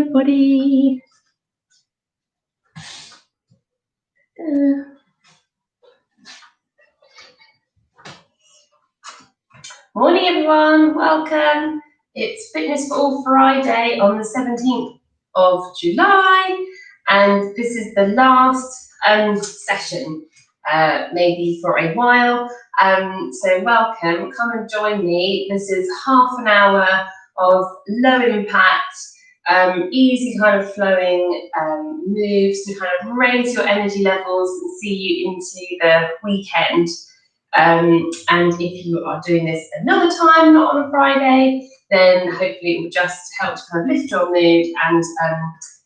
everybody. Morning everyone, welcome. It's Fitness for All Friday on the 17th of July, and this is the last session, maybe for a while. So welcome, come and join me. This is half an hour of low impact, easy kind of flowing moves to kind of raise your energy levels and see you into the weekend. And if you are doing this another time, not on a Friday, then hopefully it will just help to kind of lift your mood and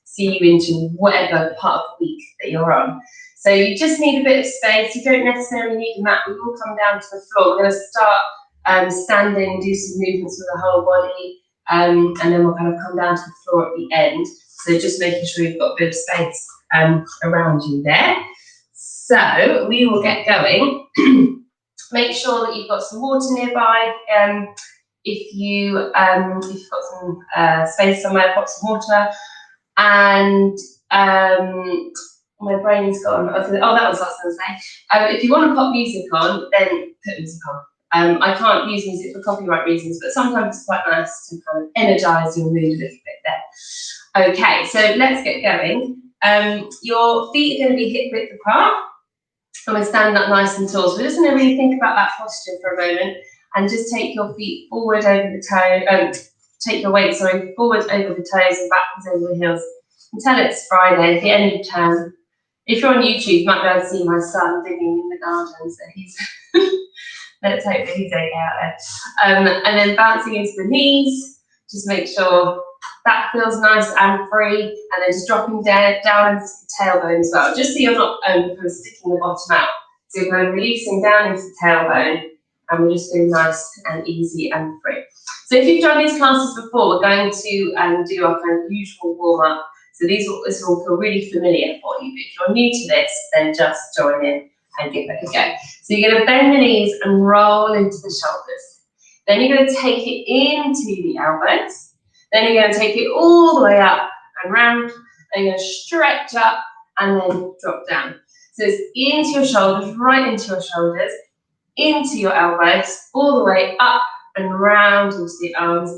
see you into whatever part of the week that you're on. So you just need a bit of space. You don't necessarily need a mat. We will come down to the floor. We're going to start standing, do some movements with the whole body, and then we'll kind of come down to the floor at the end. So just making sure you've got a bit of space around you there. So we will get going. Make sure that you've got some water nearby. If you've got some space somewhere, pop some water. And my brain's gone. Oh, that was what I was going to say. If you want to pop music on, then put music on. I can't use music for copyright reasons, but sometimes it's quite nice to kind of energise your mood a little bit there. Okay, so let's get going. Your feet are going to be hip width apart. And we're standing up nice and tall. So we're just going to really think about that posture for a moment and just take your feet forward over the toe, take your weight, forward over the toes and backwards over the heels until it's Friday, the end of term. If you're on YouTube, you might be able to see my son digging in the garden, so he's, let's hope that he's okay out there. And then bouncing into the knees, just make sure that feels nice and free, and then just dropping down into the tailbone as well, just so you're not kind of sticking the bottom out. So you're kind of releasing down into the tailbone, and we're just doing nice and easy and free. So if you've done these classes before, we're going to do our kind of usual warm-up. So this will feel really familiar for you. But if you're new to this, then just join in and give it a go. So you're going to bend the knees and roll into the shoulders. Then you're going to take it into the elbows. Then you're going to take it all the way up and round, and you're going to stretch up and then drop down. So it's into your shoulders, right into your shoulders, into your elbows, all the way up and round into the arms,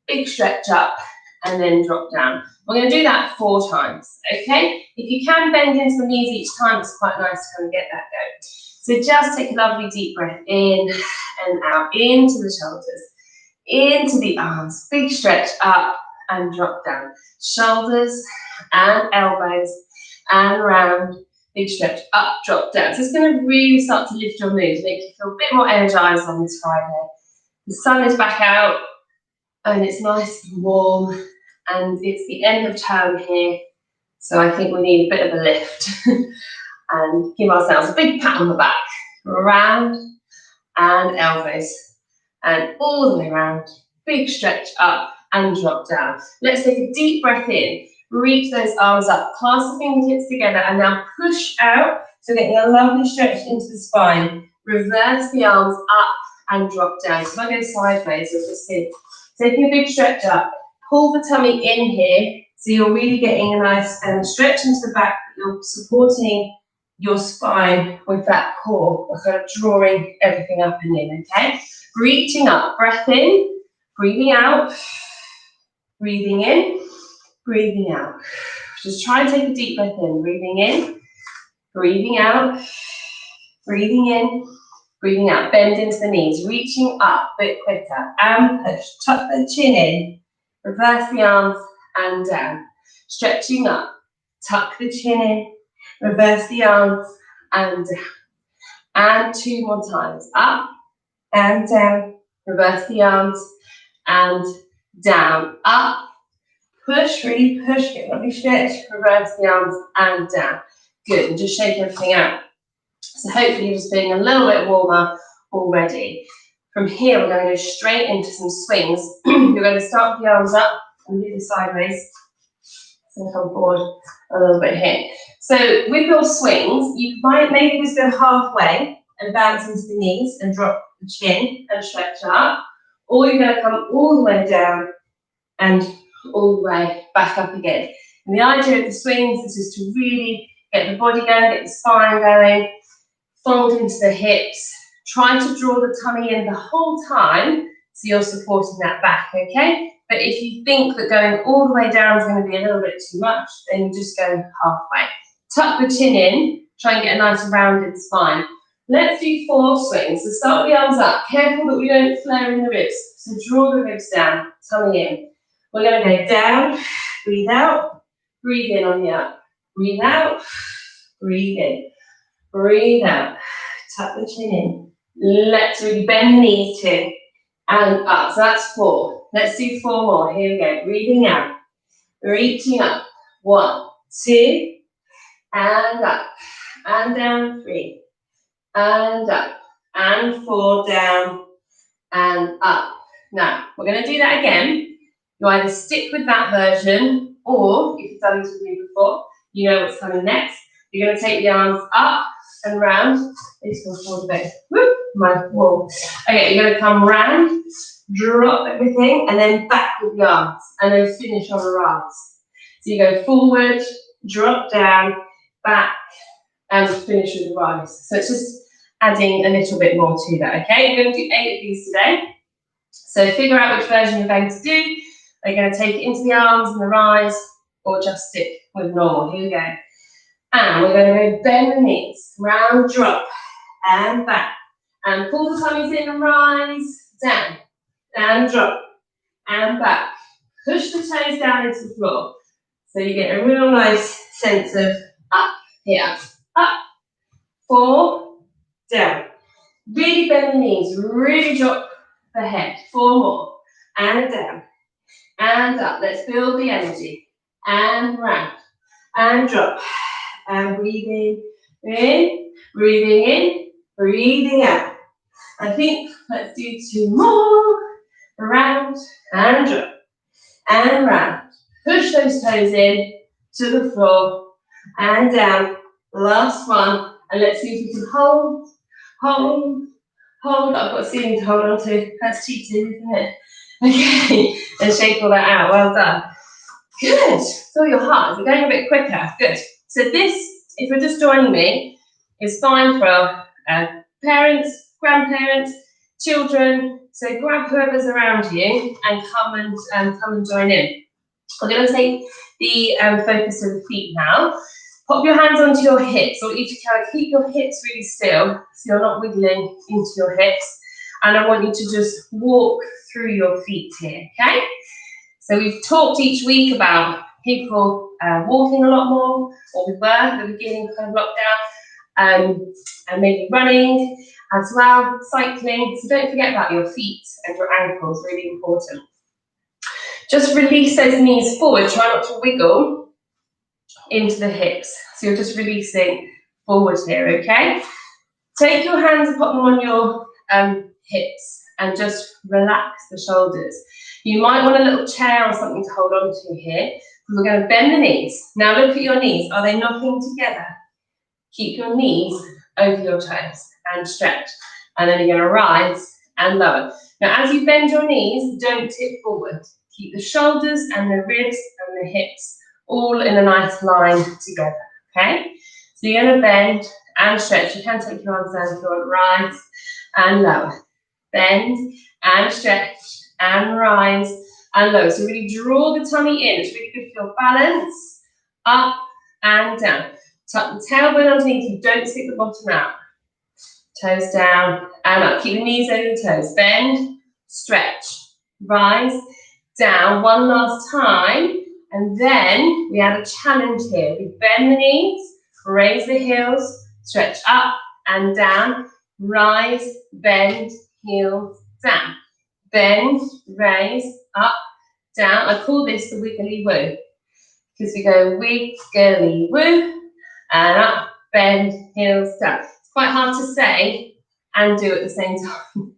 big stretch up and then drop down. We're going to do that 4 times, okay? If you can bend into the knees each time, it's quite nice to kind of get that going. So just take a lovely deep breath in and out, into the shoulders, into the arms, big stretch up and drop down. Shoulders and elbows and round, big stretch up, drop down. So it's going to really start to lift your mood, make you feel a bit more energized on this Friday. The sun is back out and it's nice and warm, and it's the end of term here, so I think we need a bit of a lift and give ourselves a big pat on the back, round and elbows. And all the way around, big stretch up and drop down. Let's take a deep breath in, reach those arms up, clasp the fingertips together, and now push out. So getting a lovely stretch into the spine. Reverse the arms up and drop down. So if I go sideways, you'll just see. Taking a big stretch up, pull the tummy in here, so you're really getting a nice stretch into the back, but you're supporting your spine with that core. We're kind of drawing everything up and in, okay? Reaching up, breath in, breathing out, breathing in, breathing out. Just try and take a deep breath in, breathing in, breathing out, breathing in, breathing out. Bend into the knees, reaching up a bit quicker and push. Tuck the chin in, reverse the arms and down. Stretching up, tuck the chin in, reverse the arms and down. And 2 more times, up and down, reverse the arms and down, up, push, really push, get a lovely stretch, reverse the arms and down. Good, and just shake everything out. So hopefully you're just feeling a little bit warmer already. From here, we're going to go straight into some swings. You're going to start with the arms up and do the sideways. So come forward a little bit here. So with your swings, you might maybe just go halfway and bounce into the knees and drop chin and stretch up, or you're going to come all the way down and all the way back up again. And the idea of the swings is just to really get the body going, get the spine going, fold into the hips, try to draw the tummy in the whole time so you're supporting that back, okay? But if you think that going all the way down is going to be a little bit too much, then you just go halfway. Tuck the chin in, try and get a nice rounded spine. Let's do 4 swings. So start with the arms up. Careful that we don't flare in the ribs. So draw the ribs down, tummy in. We're going to go down, breathe out, breathe in on the up. Breathe out, breathe in, breathe out. Tuck the chin in. Let's really bend the knees too. And up. So that's 4. Let's do 4 more. Here we go. Breathing out, reaching up. 1, 2, and up, and down. 3, and up, and 4, down, and up. Now, we're going to do that again. You either stick with that version, or if you've done this with me before, you know what's coming next. You're going to take the arms up and round. It's going to fall a bit. Whoop, my wall. Okay, you're going to come round, drop everything, and then back with the arms, and then finish on a rise. So you go forward, drop down, back, and finish with the rise. So it's just adding a little bit more to that, okay? We're going to do 8 of these today. So figure out which version you're going to do. Are you going to take it into the arms and the rise, or just stick with normal? Here we go. And we're going to go bend the knees, round, drop, and back. And pull the tummies in and rise, down, and drop, and back. Push the toes down into the floor. So you get a real nice sense of up, here, up, 4, down. Really bend the knees, really drop the head. 4 more, and down, and up. Let's build the energy. And round, and drop, and breathing in, breathing out. I think let's do 2 more. Round, and drop, and round. Push those toes in to the floor, and down. Last one, and let's see if we can hold, hold, hold. I've got a ceiling to hold on to. That's cheating, isn't it? Okay, and shake all that out. Well done. Good. Feel your heart. We're going a bit quicker. Good. So this, if you're just joining me, is fine for parents, grandparents, children. So grab whoever's around you and come and join in. We're going to take the focus of the feet now. Pop your hands onto your hips, or if you can, keep your hips really still so you're not wiggling into your hips. And I want you to just walk through your feet here, okay? So we've talked each week about people walking a lot more, or we were at the beginning of lockdown, and maybe running as well, cycling. So don't forget about your feet and your ankles, really important. Just release those knees forward, try not to wiggle into the hips. So you're just releasing forward here, okay? Take your hands and put them on your hips and just relax the shoulders. You might want a little chair or something to hold on to here, because we're going to bend the knees. Now look at your knees. Are they knocking together? Keep your knees over your toes and stretch. And then you're going to rise and lower. Now as you bend your knees, don't tip forward. Keep the shoulders and the ribs and the hips all in a nice line together, okay? So you're going to bend and stretch. You can take your arms down if you want, rise and lower. Bend and stretch and rise and lower. So really draw the tummy in. It's really good for your balance. Up and down. Tuck the tailbone underneath you. Don't stick the bottom out. Toes down and up. Keep the knees over the toes. Bend, stretch, rise, down. One last time. And then we add a challenge here. We bend the knees, raise the heels, stretch up and down, rise, bend, heels, down. Bend, raise, up, down. I call this the wiggly woo, because we go wiggly woo, and up, bend, heels, down. It's quite hard to say and do at the same time.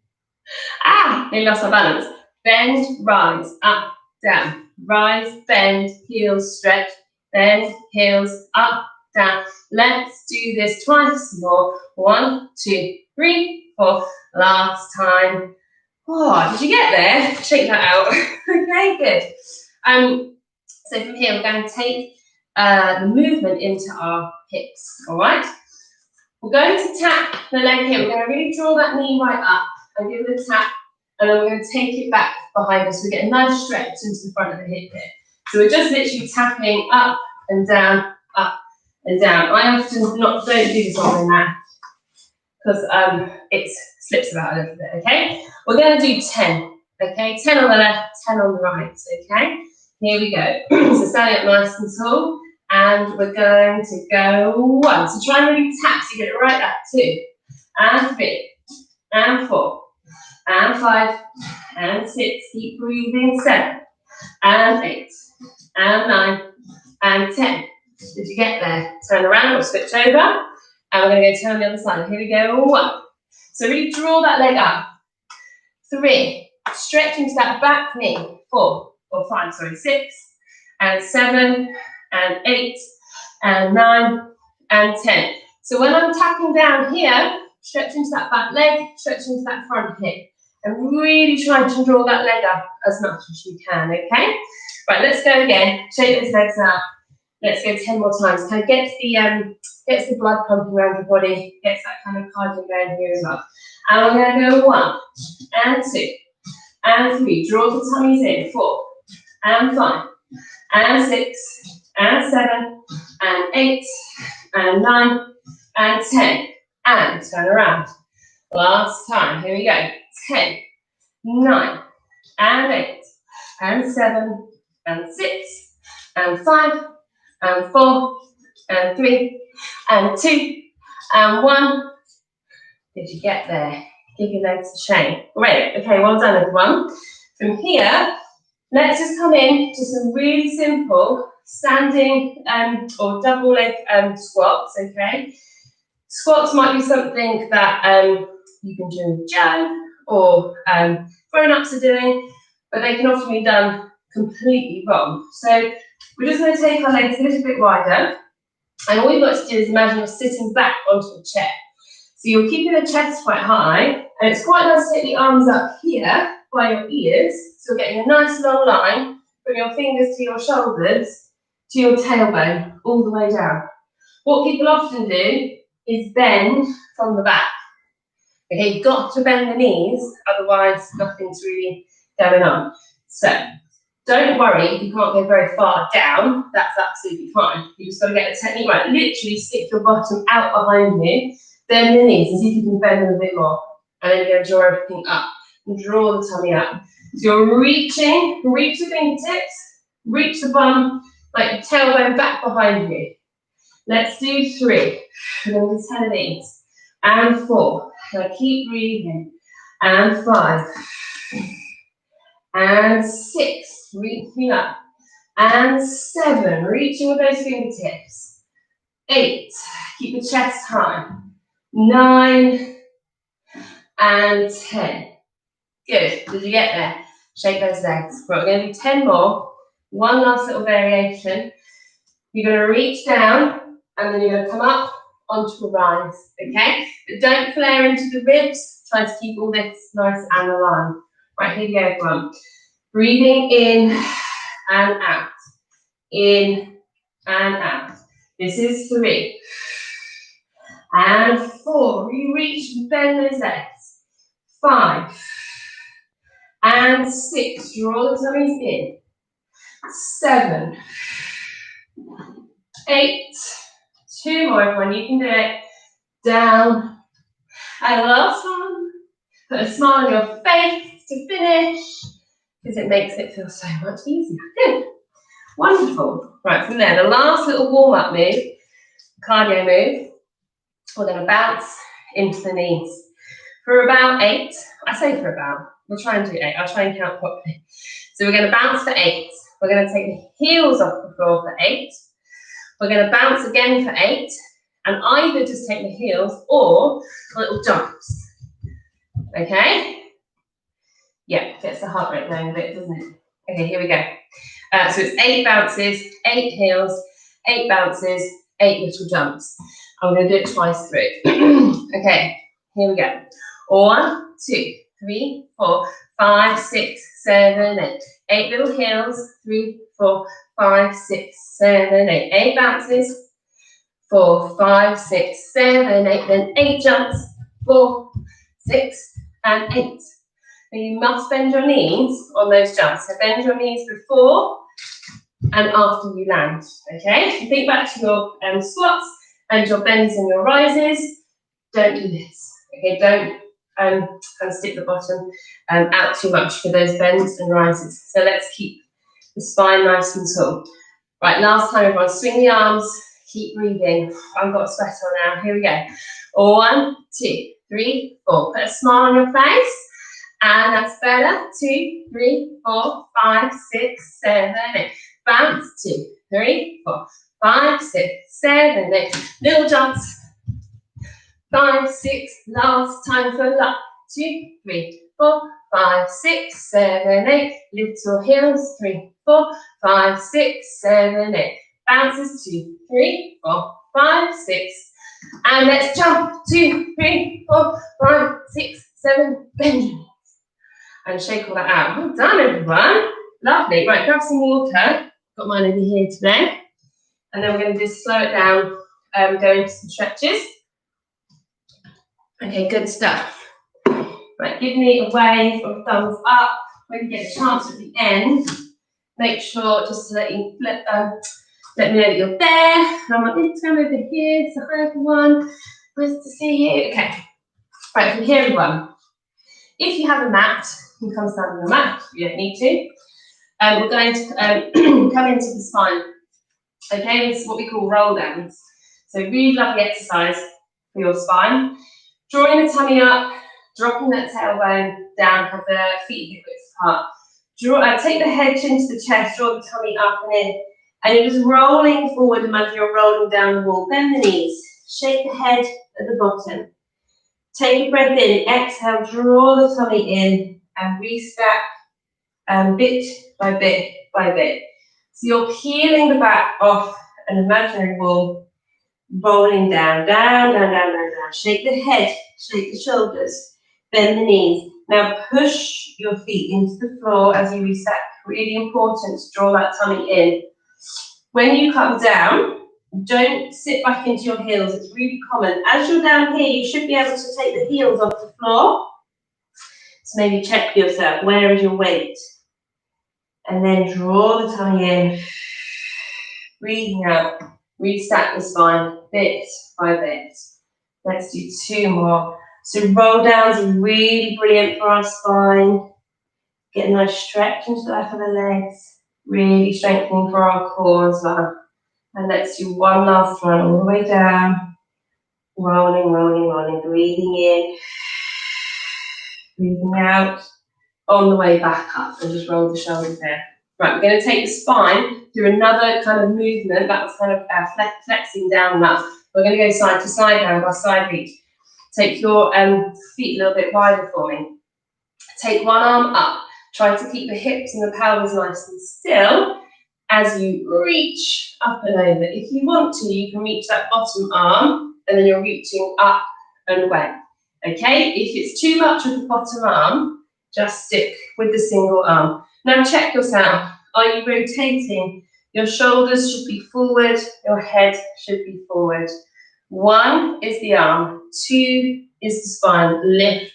I lost my balance. Bend, rise, up, down. Rise, bend, heels, stretch, bend, heels, up, down. Let's do this twice more. 1, 2, 3, 4. Last time. Oh, did you get there? Shake that out. Okay, good. So from here, we're going to take the movement into our hips, all right? We're going to tap the leg here. We're going to really draw that knee right up and give it a tap, and then we're going to take it back behind us. We get a nice stretch into the front of the hip here. So we're just literally tapping up and down, up and down. I often don't do this on my mat because it slips about a little bit, okay? We're going to do 10, okay? 10 on the left, 10 on the right, okay? Here we go. So standing up nice and tall, and we're going to go 1. So try and really tap so you get it right up. 2, and 3, and 4, and 5, and 6. Keep breathing. 7, and 8, and 9, and 10. Did you get there? Turn around or switch over, and we're going to go turn the other side. Here we go. 1. So really draw that leg up. 3, stretch into that back knee. 4, or 5, sorry, 6, and 7, and 8, and 9, and 10. So when I'm tapping down here, stretch into that back leg, stretch into that front hip, and really try to draw that leg up as much as you can, okay? Right, let's go again. Shake those legs out. Let's go 10 more times. Kind of gets the blood pumping around your body, gets that kind of cardio going here as well. And we're going to go 1, and 2, and 3. Draw the tummies in. 4, and 5, and 6, and 7, and 8, and 9, and 10. And turn around. Last time. Here we go. 10, 9, and 8, and 7, and 6, and 5, and 4, and 3, and 2, and 1. Did you get there? Give your legs a shake. Great. Okay, well done, everyone. From here, let's just come in to some really simple standing or double leg squats, okay? Squats might be something that you can do with Joe or grown-ups are doing, but they can often be done completely wrong. So we're just going to take our legs a little bit wider, and all you've got to do is imagine you're sitting back onto a chair. So you're keeping the chest quite high, and it's quite nice to take the arms up here by your ears, so you're getting a nice long line from your fingers to your shoulders to your tailbone, all the way down. What people often do is bend from the back. Okay, you've got to bend the knees, otherwise nothing's really going on. So don't worry if you can't go very far down, that's absolutely fine. You just got to get the technique right. Literally stick your bottom out behind you, bend the knees and see if you can bend them a bit more. And then you're going to draw everything up and draw the tummy up. So you're reaching, reach the fingertips, reach the bum, like your tailbone back behind you. Let's do 3. We're going to do 10 of these. And 4. Now keep breathing. And 5. And 6. Reaching up. And 7. Reaching with those fingertips. 8. Keep the chest high. 9. And 10. Good. Did you get there? Shake those legs. Right, we're going to do 10 more. One last little variation. You're going to reach down, and then you're going to come up onto a rise, okay? But don't flare into the ribs. Try to keep all this nice and aligned. Right, here we go, everyone. Breathing in and out. In and out. This is 3. And 4. You reach and bend those legs. 5. And 6. Draw the tummies in. 7. 8. 2 more, everyone. You can do it. Down. And last one. Put a smile on your face to finish, because it makes it feel so much easier. Good. Wonderful. Right, from there, the last little warm-up move, cardio move, we're going to bounce into the knees. For about 8, I say for about, we'll try and do 8. I'll try and count properly. So we're going to bounce for 8. We're going to take the heels off the floor for 8. We're going to bounce again for 8, and either just take the heels or little jumps. Okay? Yeah, gets the heart rate going a bit, doesn't it? Okay, here we go. So it's 8 bounces, 8 heels, 8 bounces, 8 little jumps. I'm going to do it twice through. Okay, here we go. 1, 2, 3, 4, 5, 6, 7, 8. 8 little heels. 3, 4, 5, 6, 7, 8. 8 bounces. 4, 5, 6, 7, 8. Then 8 jumps. 4, 6, and 8. Now you must bend your knees on those jumps. So bend your knees before and after you land. Okay? So think back to your squats and your bends and your rises. Don't do this. Okay? Don't kind of stick the bottom out too much for those bends and rises. So let's keep the spine nice and tall. Right, last time everyone, swing the arms, keep breathing. I've got a sweat on now, here we go. 1, 2, 3, 4. Put a smile on your face, and that's better. 2, 3, 4, 5, 6, 7, 8. Bounce, 2, 3, 4, 5, 6, 7, 8. Little jumps. 5, 6, last time for luck. 2, 3, 4, 5, 6, 7, 8. Little heels. 3, 4, 5, 6, 7, 8. Bounces. 2, 3, 4, 5, 6. And let's jump. 2, 3, 4, 5, 6, 7. Bend your knees. And shake all that out. Well done, everyone. Lovely. Right, grab some water. Got mine over here today. And then we're going to just slow it down, go into some stretches. Okay, good stuff. Right, give me a wave of thumbs up when you get a chance at the end. Make sure just to let me know that you're there. I'm on Instagram over here, so hi everyone. Nice to see you. Okay, right, from here everyone. If you have a mat, you can come stand on the mat. You don't need to. We're going to come into the spine. Okay, this is what we call roll downs. So really lovely exercise for your spine. Drawing the tummy up, dropping that tailbone down, have the feet hip width apart. Take the head into the chest, draw the tummy up and in. And you're just rolling forward, imagine you're rolling down the wall. Bend the knees, shake the head at the bottom. Take a breath in, exhale, draw the tummy in and restack bit by bit by bit. So you're peeling the back off an imaginary wall, rolling down, down, down, down, down, down. Shake the head, shake the shoulders, bend the knees. Now push your feet into the floor as you reset. Really important to draw that tummy in. When you come down, don't sit back into your heels. It's really common. As you're down here, you should be able to take the heels off the floor. So maybe check for yourself, where is your weight? And then draw the tummy in, breathing out, restack the spine bit by bit. Let's do 2 more. So roll downs are really brilliant for our spine. Get a nice stretch into the back of the legs, really strengthening for our core as well. And let's do one last one all the way down. Rolling, rolling, rolling, breathing in, breathing out. On the way back up and just roll the shoulders there. Right, we're going to take the spine through another kind of movement. That was kind of flexing down and up. We're going to go side to side now with our side reach. Take your feet a little bit wider for me. Take one arm up. Try to keep the hips and the pelvis nice and still as you reach up and over. If you want to, you can reach that bottom arm and then you're reaching up and away. Okay, if it's too much of the bottom arm, just stick with the single arm. Now check yourself. Are you rotating? Your shoulders should be forward. Your head should be forward. 1 is the arm. 2 is the spine. Lift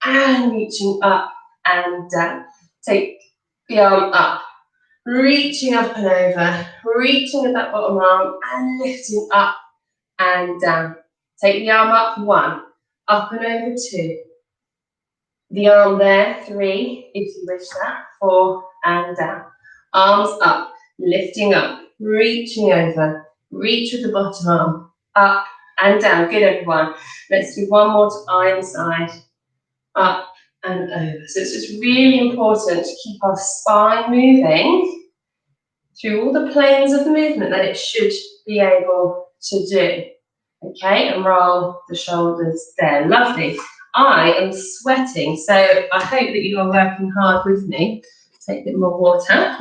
and reaching up and down. Take the arm up. Reaching up and over. Reaching at that bottom arm and lifting up and down. Take the arm up. 1. Up and over. 2. The arm there, 3, if you wish that, 4, and down. Arms up, lifting up, reaching over, reach with the bottom arm, up and down. Good, everyone. Let's do one more to either side, up and over. So it's just really important to keep our spine moving through all the planes of the movement that it should be able to do. Okay, and roll the shoulders there. Lovely. I am sweating, so I hope that you are working hard with me. Take a bit more water.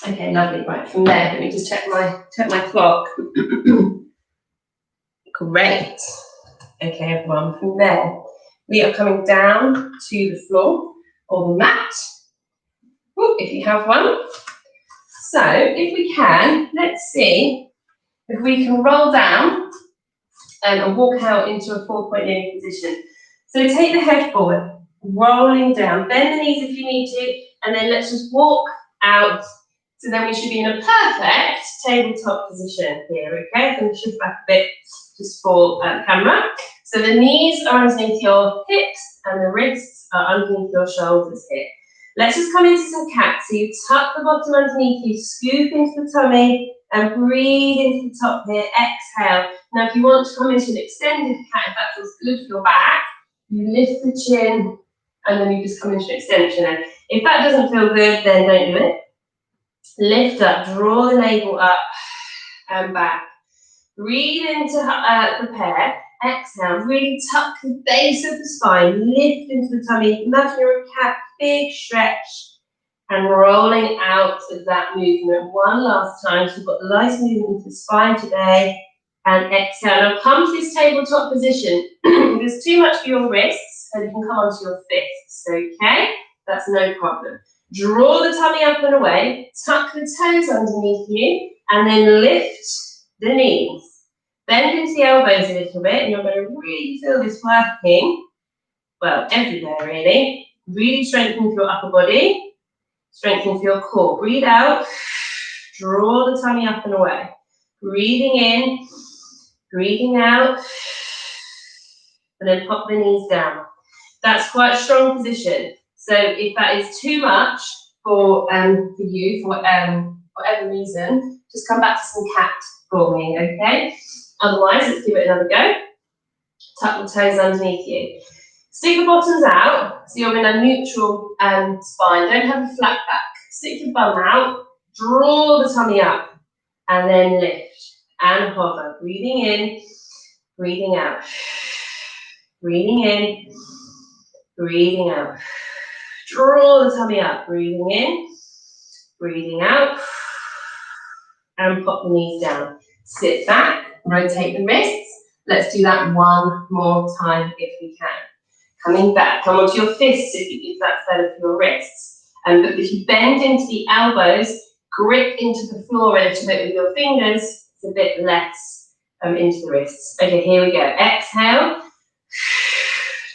Okay, lovely. Right, from there, let me just check my clock. Great. Okay, everyone, from there, We are coming down to the floor or the mat, if you have one. So if we can, let's see if we can roll down and walk out into a 4-point kneeling position. So take the head forward, rolling down, bend the knees if you need to, and then let's just walk out. So then we should be in a perfect tabletop position here, okay? I'm going to shift back a bit just for camera. So the knees are underneath your hips and the wrists are underneath your shoulders here. Let's just come into some cat. So you tuck the bottom underneath you, scoop into the tummy and breathe into the top here. Exhale. Now if you want to come into an extended cat, if that feels good for your back, you lift the chin and then you just come into an extension. And if that doesn't feel good, then don't do it. Lift up, draw the navel up and back. Breathe into prepare. Exhale, really tuck the base of the spine, lift into the tummy. Imagine you're a cat, big stretch, and rolling out of that movement. One last time, so you've got nice movement into the spine today. And exhale. Now come to this tabletop position. If there's too much for your wrists, so you can come onto your fists, okay? That's no problem. Draw the tummy up and away, tuck the toes underneath you, and then lift the knees. Bend into the elbows a little bit, and you're going to really feel this working, well, everywhere really. Really strengthen your upper body, strengthen your core. Breathe out, draw the tummy up and away. Breathing in, breathing out, and then pop the knees down. That's quite a strong position. So if that is too much for you, for whatever reason, just come back to some cat for me, okay? Otherwise, let's give it another go. Tuck the toes underneath you. Stick the bottoms out, so you're in a neutral spine. Don't have a flat back. Stick your bum out, draw the tummy up, and then lift and hover. Breathing in, breathing out. Breathing in, breathing out. Draw the tummy up, breathing in, breathing out, and pop the knees down. Sit back, rotate the wrists. Let's do that one more time if we can. Coming back, come onto your fists if that's better for your wrists. But if you bend into the elbows, grip into the floor a little bit with your fingers, it's a bit less into the wrists. Okay, here we go. Exhale.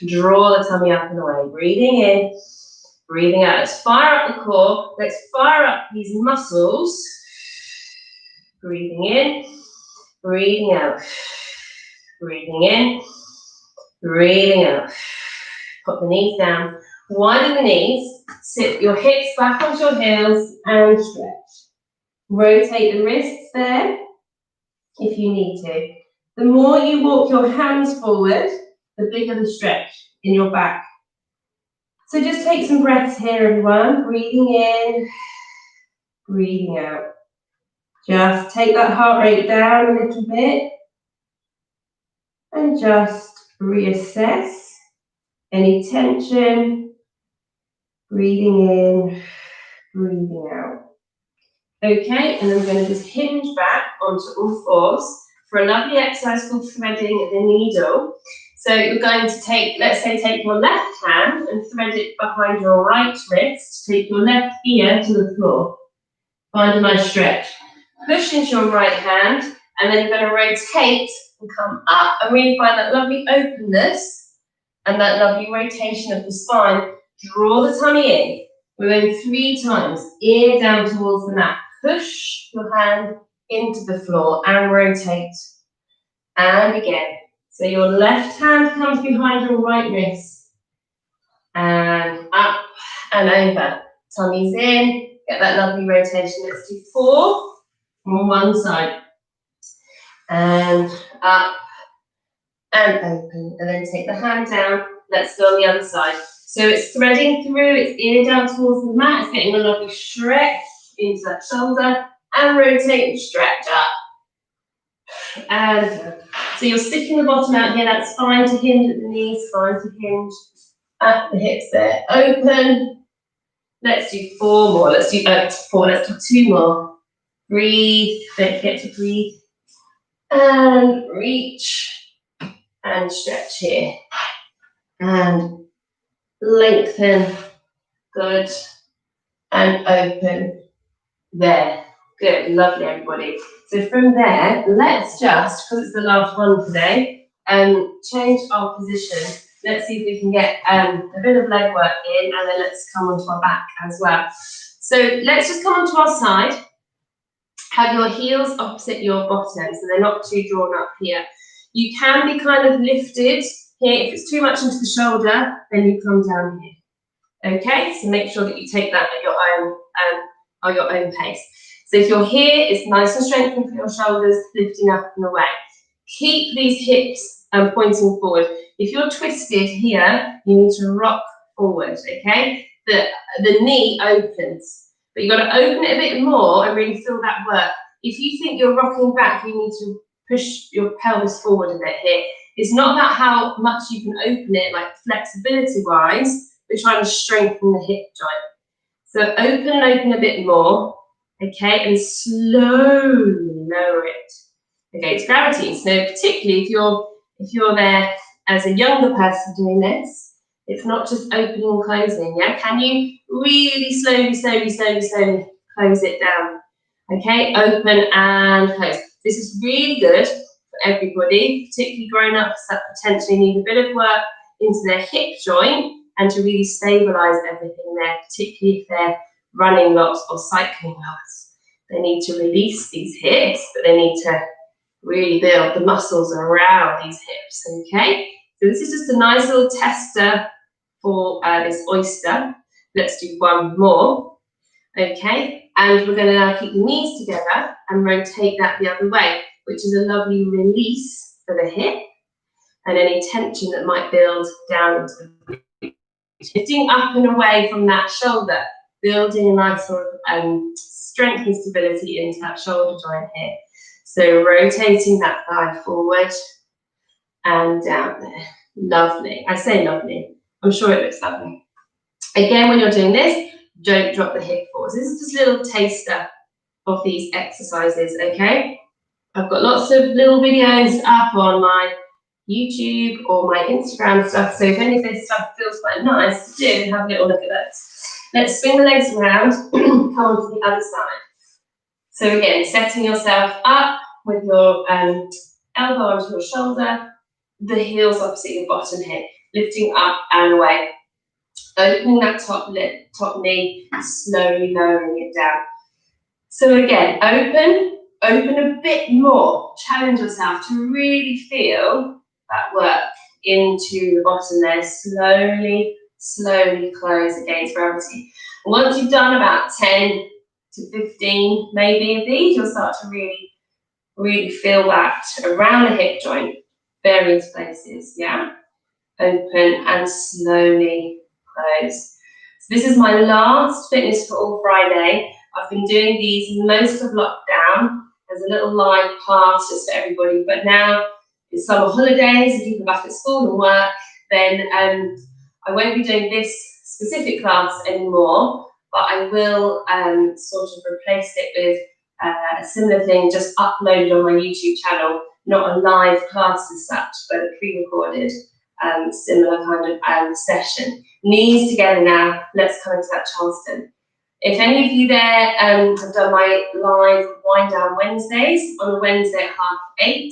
Draw the tummy up and away. Breathing in, breathing out. Let's fire up the core. Let's fire up these muscles. Breathing in, breathing out. Breathing in, breathing out. Put the knees down. Widen the knees. Sit your hips back onto your heels and stretch. Rotate the wrists there if you need to. The more you walk your hands forward, the bigger the stretch in your back. So just take some breaths here, everyone. Breathing in, breathing out. Just take that heart rate down a little bit and just reassess any tension. Breathing in, breathing out. Okay, and I'm going to just hinge back onto all fours for a lovely exercise called threading the needle. So you're going to take, let's say, take your left hand and thread it behind your right wrist. Take your left ear to the floor. Find a nice stretch. Push into your right hand, and then you're going to rotate and come up and really find that lovely openness and that lovely rotation of the spine. Draw the tummy in. We're going 3 times. Ear down towards the mat. Push your hand into the floor and rotate. And again. So your left hand comes behind your right wrist. And up and over. Tummy's in. Get that lovely rotation. Let's do 4 on one side. And up and open. And then take the hand down. Let's go on the other side. So it's threading through, it's ear down towards the mat, it's getting a lovely stretch into that shoulder, and rotate and stretch up. And so you're sticking the bottom out here, that's fine to hinge at the knees, fine to hinge at the hips there. Open. Let's do 4 more. Let's do 4, let's do 2 more. Breathe, don't forget to breathe. And reach and stretch here. and lengthen. Good. And open. There. Good. Lovely, everybody. So from there, let's just, because it's the last one today, change our position. Let's see if we can get a bit of leg work in, and then let's come onto our back as well. So let's just come onto our side. Have your heels opposite your bottom, so they're not too drawn up here. You can be kind of lifted here. If it's too much into the shoulder, then you come down here. Okay, so make sure that you take that at your own pace. So if you're here, it's nice and strengthened for your shoulders, lifting up and away. Keep these hips pointing forward. If you're twisted here, you need to rock forward, okay? The knee opens, but you've got to open it a bit more and really feel that work. If you think you're rocking back, you need to push your pelvis forward a bit here. It's not about how much you can open it, like flexibility-wise, we're trying to strengthen the hip joint. So open a bit more, okay, and slowly lower it against gravity. So particularly if you're there as a younger person doing this, it's not just opening and closing, yeah? Can you really slowly close it down? Okay, open and close. This is really good for everybody, particularly grown-ups that potentially need a bit of work into their hip joint and to really stabilize everything there, particularly if they're running lots or cycling lots. They need to release these hips, but they need to really build the muscles around these hips, okay? So this is just a nice little tester for this oyster. Let's do one more, okay? And we're gonna now keep the knees together and rotate that the other way, which is a lovely release for the hip and any tension that might build down into the glute. Lifting up and away from that shoulder, building a nice sort of strength and stability into that shoulder joint here. So rotating that thigh forward and down there. Lovely. I say lovely. I'm sure it looks lovely. Again, when you're doing this, don't drop the hip forward. This is just a little taster of these exercises, okay? I've got lots of little videos up on my YouTube or my Instagram stuff, so if any of this stuff feels quite nice to do, have a little look at those. Let's swing the legs around, come on to the other side. So again, setting yourself up with your elbow onto your shoulder, the heels opposite your bottom hip, lifting up and away. Opening that top knee, slowly lowering it down. So again, open a bit more. Challenge yourself to really feel that work into the bottom there. Slowly close against gravity. And once you've done about 10 to 15 maybe of these, you'll start to really feel that around the hip joint, various places, yeah? Open and slowly close. So this is my last Fitness for All Friday. I've been doing these most of lockdown as a little live class just for everybody, but now it's summer holidays and people are back at school and work, then I won't be doing this specific class anymore, but I will sort of replace it with a similar thing just uploaded on my YouTube channel, not a live class as such, but a pre-recorded similar kind of session. Knees together now, let's come into that Charleston. If any of you there have done my live wind down Wednesdays, on a Wednesday at 8:30,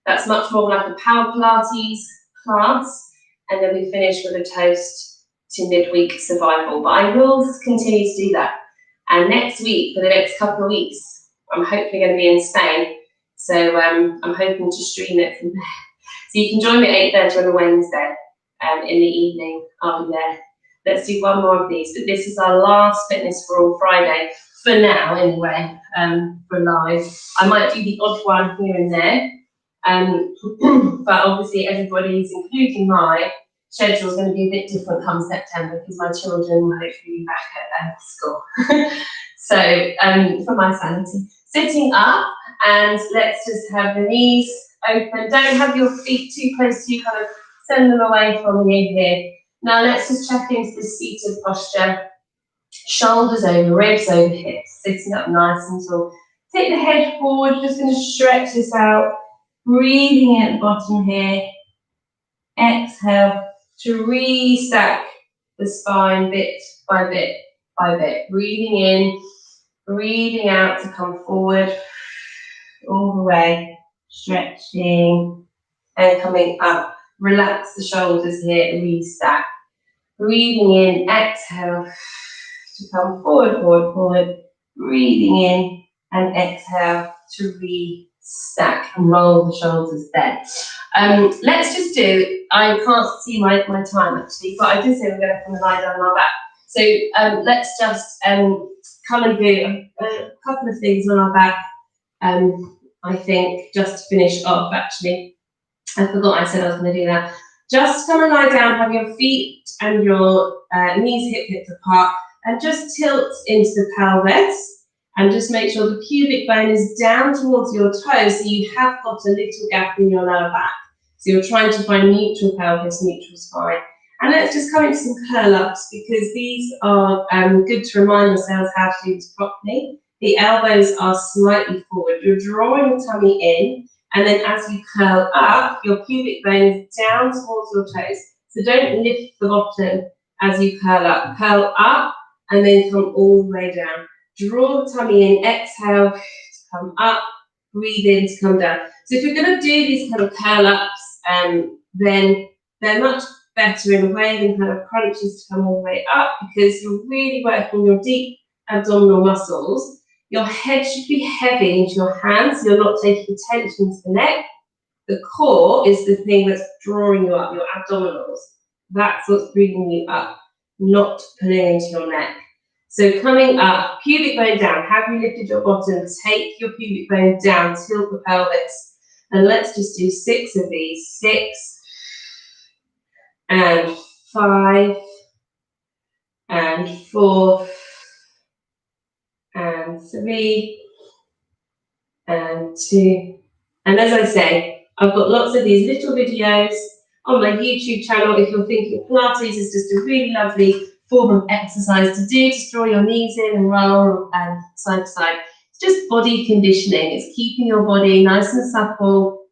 that's much more like a power Pilates class, and then we finish with a toast to midweek survival. But I will continue to do that. And next week, for the next couple of weeks, I'm hopefully going to be in Spain, so I'm hoping to stream it from there. So you can join me at 8:30 on a Wednesday in the evening. I'll be there. Let's do one more of these, but this is our last Fitness for All Friday, for now anyway, for live. I might do the odd one here and there, but obviously everybody's, including my schedule, is going to be a bit different come September because my children will hopefully be back at school. So for my sanity, sitting up, and let's just have the knees open. Don't have your feet too close to you, kind of send them away from you here. Now let's just check into this seated posture. Shoulders over, ribs over hips, sitting up nice and tall. Take the head forward, just going to stretch this out. Breathing at the bottom here. Exhale, to restack the spine bit by bit by bit. Breathing in, breathing out to come forward all the way, stretching and coming up. Relax the shoulders here, restack. Breathing in, exhale to come forward, forward, forward. Breathing in and exhale to restack and roll the shoulders there. Let's just do, I can't see my time actually, but I did say we're going to come and lie down on our back. So let's just come and do a couple of things on our back. I think just to finish off actually, I forgot I said I was going to do that. Just come and lie down, have your feet and your knees hip apart, and just tilt into the pelvis, and just make sure the pubic bone is down towards your toes, so you have got a little gap in your lower back. So you're trying to find neutral pelvis, neutral spine. And let's just come into some curl-ups, because these are good to remind ourselves how to do this properly. The elbows are slightly forward. You're drawing the tummy in, and then as you curl up, your pubic bone is down towards your toes. So don't lift the bottom as you curl up. Curl up and then come all the way down. Draw the tummy in, exhale to come up, breathe in to come down. So if you're going to do these kind of curl ups, then they're much better in a way than kind of crunches to come all the way up, because you're really working your deep abdominal muscles. Your head should be heavy into your hands, so you're not taking tension to the neck. The core is the thing that's drawing you up, your abdominals. That's what's bringing you up, not pulling into your neck. So coming up, pubic bone down. Have you lifted your bottom? Take your pubic bone down, tilt the pelvis. And let's just do 6 of these. 6 and 5 and 4 and 3 and 2. And as I say, I've got lots of these little videos on my YouTube channel. If you're thinking Pilates is just a really lovely form of exercise to do, just draw your knees in and roll side to side. It's just body conditioning. It's keeping your body nice and supple.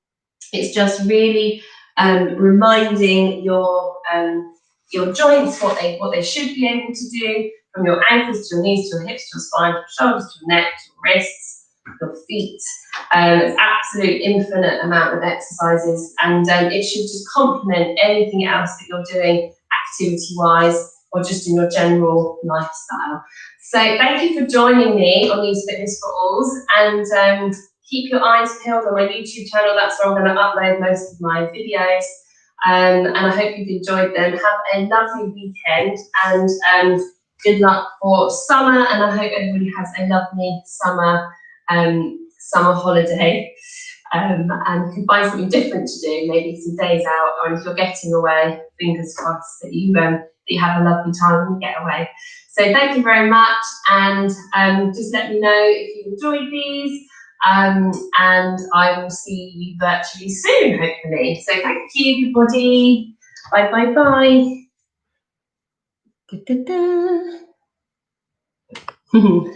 It's just really reminding your joints what they should be able to do, from your ankles to your knees to your hips to your spine to your shoulders to your neck to your wrists, your feet. It's absolute infinite amount of exercises, and it should just complement anything else that you're doing activity-wise or just in your general lifestyle. So thank you for joining me on these Fitness for Alls, and keep your eyes peeled on my YouTube channel. That's where I'm going to upload most of my videos. And I hope you've enjoyed them. Have a lovely weekend, and good luck for summer. And I hope everybody has a lovely summer holiday, and can find something different to do, maybe some days out, or if you're getting away, fingers crossed that you have a lovely time when you get away. So thank you very much, and just let me know if you enjoyed these. And I will see you virtually soon, hopefully. So thank you, everybody. Bye, bye, bye. Da, da, da.